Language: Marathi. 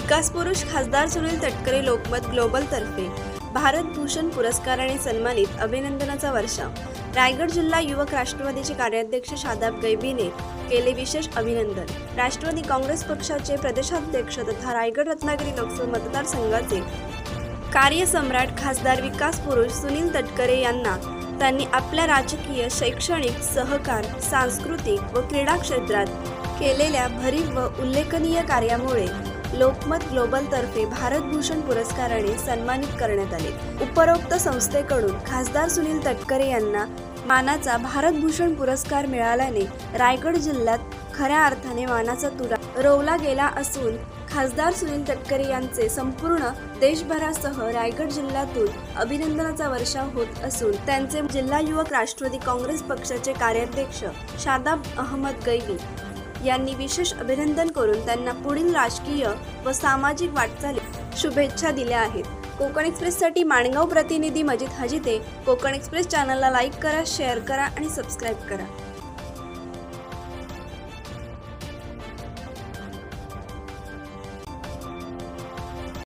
विकास पुरुष खासदार सुनील तटकरे लोकमत ग्लोबल तर्फे भारत भूषण पुरस्काराने सन्मानित, अभिनंदनाचा वर्षाव। रायगड जिल्हा युवक राष्ट्रवादीचे कार्याध्यक्ष शादाब गैबीने केले विशेष अभिनंदन। राष्ट्रवादी काँग्रेस पक्षाचे प्रदेशाध्यक्ष तथा रायगड रत्नागिरी लोकसभा मतदारसंघाचे कार्यसम्राट खासदार विकास पुरुष सुनील तटकरे यांना त्यांनी आपल्या राजकीय, शैक्षणिक, सहकार, सांस्कृतिक व क्रीडा क्षेत्रात केलेल्या भरीव व उल्लेखनीय कार्यामुळे लोकमत ग्लोबल तर्फे भारत भूषण पुरस्काराने सन्मानित करण्यात आले। उपरोक्त संस्थेकडून खासदार सुनील तटकरे यांना मानाचा भारत भूषण पुरस्कार मिळाल्याने रायगड जिल्ह्यात खऱ्या अर्थाने मानाचा तुरा रोवला गेला असून खासदार सुनील तटकरे यांचे संपूर्ण देशभरासह रायगड जिल्ह्यातून अभिनंदनाचा वर्षाव होत असून त्यांचे जिल्हा युवक राष्ट्रवादी काँग्रेस पक्षाचे कार्याध्यक्ष शादाब अहमद गैबी यांनी विशेष अभिनंदन करून त्यांना पुढील राजकीय व सामाजिक वाटचालीत शुभेच्छा दिल्या आहेत। कोकण एक्सप्रेससाठी माणगाव प्रतिनिधी मजिद हजिते। कोकण एक्सप्रेस चॅनलला लाईक करा, शेअर करा आणि सबस्क्राईब करा।